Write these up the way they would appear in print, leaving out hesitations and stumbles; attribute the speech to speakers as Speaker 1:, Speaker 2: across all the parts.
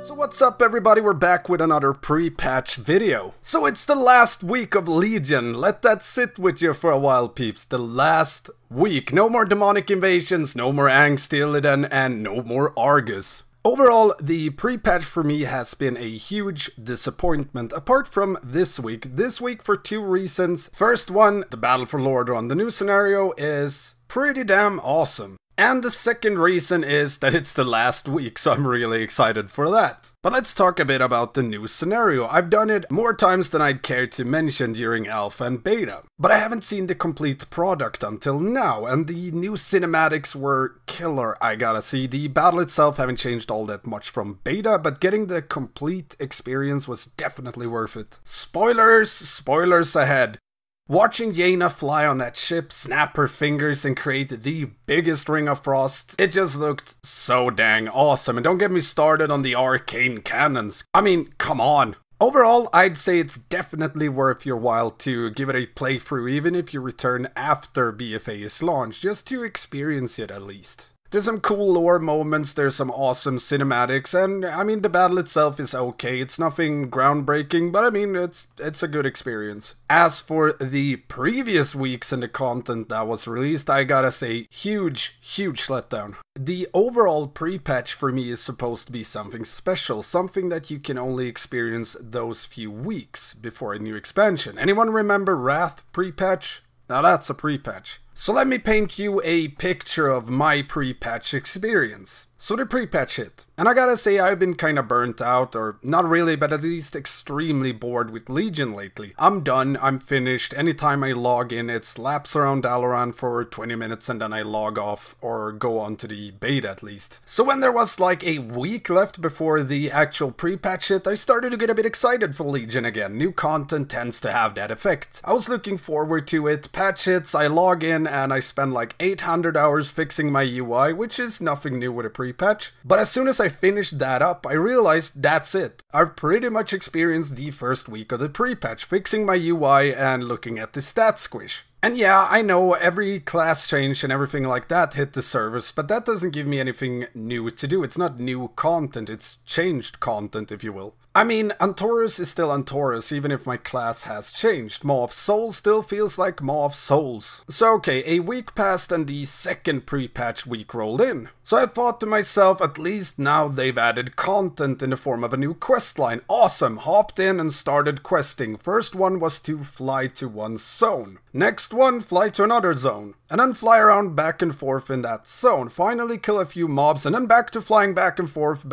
Speaker 1: So what's up everybody, we're back with another pre-patch video. So it's the last week of Legion, let that sit with you for a while peeps, the last week. No more demonic invasions, no more Angst Illidan, and no more Argus. Overall, the pre-patch for me has been a huge disappointment, apart from this week. This week for two reasons. First one, the battle for Lordaeron. The new scenario is pretty damn awesome. And the second reason is that it's the last week, so I'm really excited for that. But let's talk a bit about the new scenario. I've done it more times than I'd care to mention during alpha and beta. But I haven't seen the complete product until now, and the new cinematics were killer, I gotta see. The battle itself haven't changed all that much from beta, but getting the complete experience was definitely worth it. Spoilers ahead. Watching Jaina fly on that ship, snap her fingers and create the biggest ring of frost, it just looked so dang awesome. And don't get me started on the arcane cannons. I mean, come on. Overall, I'd say it's definitely worth your while to give it a playthrough, even if you return after BFA is launched, just to experience it at least. There's some cool lore moments, there's some awesome cinematics, and I mean the battle itself is okay, it's nothing groundbreaking, but I mean it's a good experience. As for the previous weeks and the content that was released, I gotta say, huge letdown. The overall pre-patch for me is supposed to be something special, something that you can only experience those few weeks before a new expansion. Anyone remember Wrath pre-patch? Now that's a pre-patch. So let me paint you a picture of my pre-patch experience. So the pre-patch hit, and I gotta say I've been kinda burnt out, or not really, but at least extremely bored with Legion lately. I'm done, I'm finished, anytime I log in it's laps around Lordaeron for 20 minutes and then I log off, or go on to the beta at least. So when there was like a week left before the actual pre-patch hit, I started to get a bit excited for Legion again. New content tends to have that effect. I was looking forward to it, patch hits, I log in and I spend like 800 hours fixing my UI, which is nothing new with a pre-patch. But as soon as I finished that up, I realized that's it. I've pretty much experienced the first week of the pre-patch, fixing my UI and looking at the stat squish. And yeah, I know every class change and everything like that hit the service, but that doesn't give me anything new to do. It's not new content, it's changed content, if you will. I mean, Antorus is still Antorus, even if my class has changed. Maw of Souls still feels like Maw of Souls. So okay, a week passed and the second pre-patch week rolled in. So I thought to myself, at least now they've added content in the form of a new quest line. Awesome, hopped in and started questing. First one was to fly to one zone. Next one, fly to another zone. And then fly around back and forth in that zone. Finally kill a few mobs and then back to flying back and forth.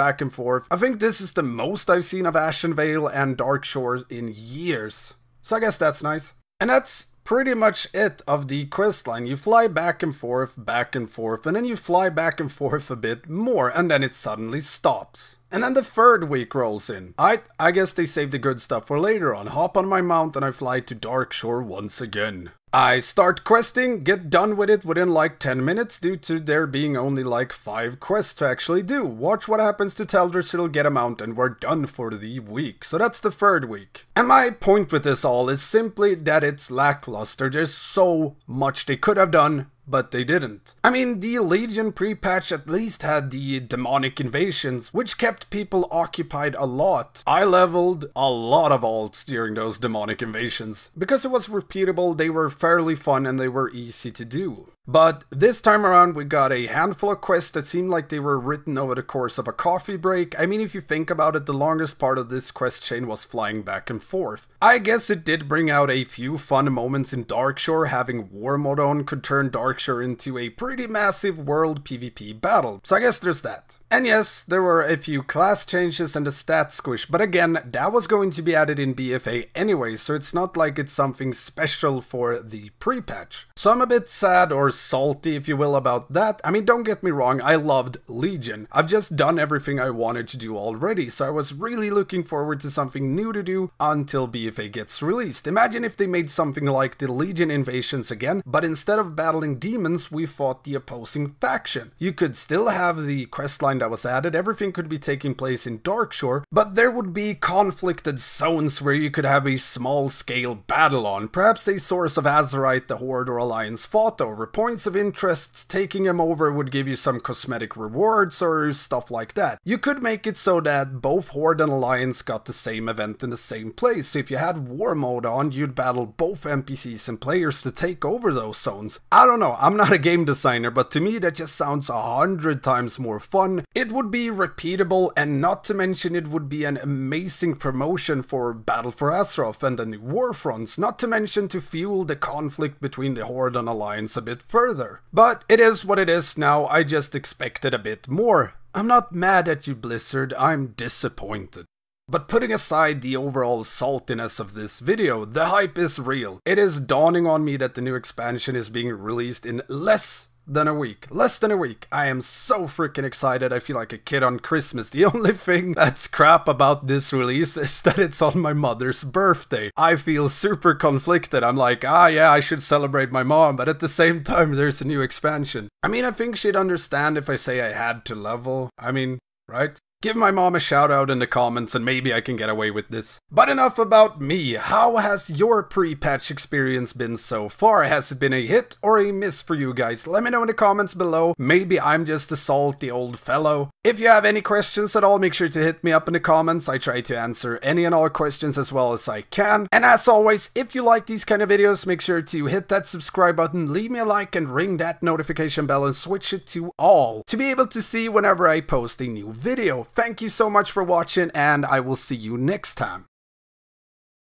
Speaker 1: I think this is the most I've seen of Ashenvale and Dark Shores in years. So I guess that's nice. And that's pretty much it of the quest line. You fly back and forth, and then you fly back and forth a bit more, and then it suddenly stops. And then the third week rolls in. I guess they saved the good stuff for later on. Hop on my mount and I fly to Dark Shore once again. I start questing, get done with it within like 10 minutes due to there being only like 5 quests to actually do. Watch what happens to Teldrassil, get a mount, and we're done for the week. So that's the third week. And my point with this all is simply that it's lackluster. There's so much they could have done, but they didn't. I mean, the Legion pre-patch at least had the demonic invasions, which kept people occupied a lot. I leveled a lot of alts during those demonic invasions. Because it was repeatable, they were fairly fun and they were easy to do. But this time around we got a handful of quests that seemed like they were written over the course of a coffee break. I mean, if you think about it, the longest part of this quest chain was flying back and forth. I guess it did bring out a few fun moments in Darkshore. Having War Mode on could turn Darkshore into a pretty massive world PvP battle. So I guess there's that. And yes, there were a few class changes and a stat squish, but again, that was going to be added in BFA anyway, so it's not like it's something special for the pre-patch. So I'm a bit sad or salty, if you will, about that. I mean, don't get me wrong, I loved Legion. I've just done everything I wanted to do already, so I was really looking forward to something new to do until BFA gets released. Imagine if they made something like the Legion invasions again, but instead of battling demons, we fought the opposing faction. You could still have the questline that was added, everything could be taking place in Darkshore, but there would be conflicted zones where you could have a small-scale battle on, perhaps a source of Azerite the Horde or Alliance fought over. points of interest, taking them over would give you some cosmetic rewards or stuff like that. You could make it so that both Horde and Alliance got the same event in the same place. So if you had war mode on, you'd battle both NPCs and players to take over those zones. I don't know, I'm not a game designer, but to me that just sounds 100 times more fun. It would be repeatable, and not to mention it would be an amazing promotion for Battle for Azeroth and the new war fronts, not to mention to fuel the conflict between the Horde and Alliance a bit further. But it is what it is now, I just expected a bit more. I'm not mad at you, Blizzard, I'm disappointed. But putting aside the overall saltiness of this video, the hype is real. It is dawning on me that the new expansion is being released in less than a week. Less than a week. I am so freaking excited. I feel like a kid on Christmas. The only thing that's crap about this release is that it's on my mother's birthday. I feel super conflicted. I'm like, yeah, I should celebrate my mom, but at the same time, there's a new expansion. I mean, I think she'd understand if I say I had to level. I mean, right? Give my mom a shout out in the comments and maybe I can get away with this. But enough about me. How has your pre-patch experience been so far? Has it been a hit or a miss for you guys? Let me know in the comments below. Maybe I'm just a salty old fellow. If you have any questions at all, make sure to hit me up in the comments. I try to answer any and all questions as well as I can. And as always, if you like these kind of videos, make sure to hit that subscribe button, leave me a like and ring that notification bell and switch it to all to be able to see whenever I post a new video. Thank you so much for watching, and I will see you next time.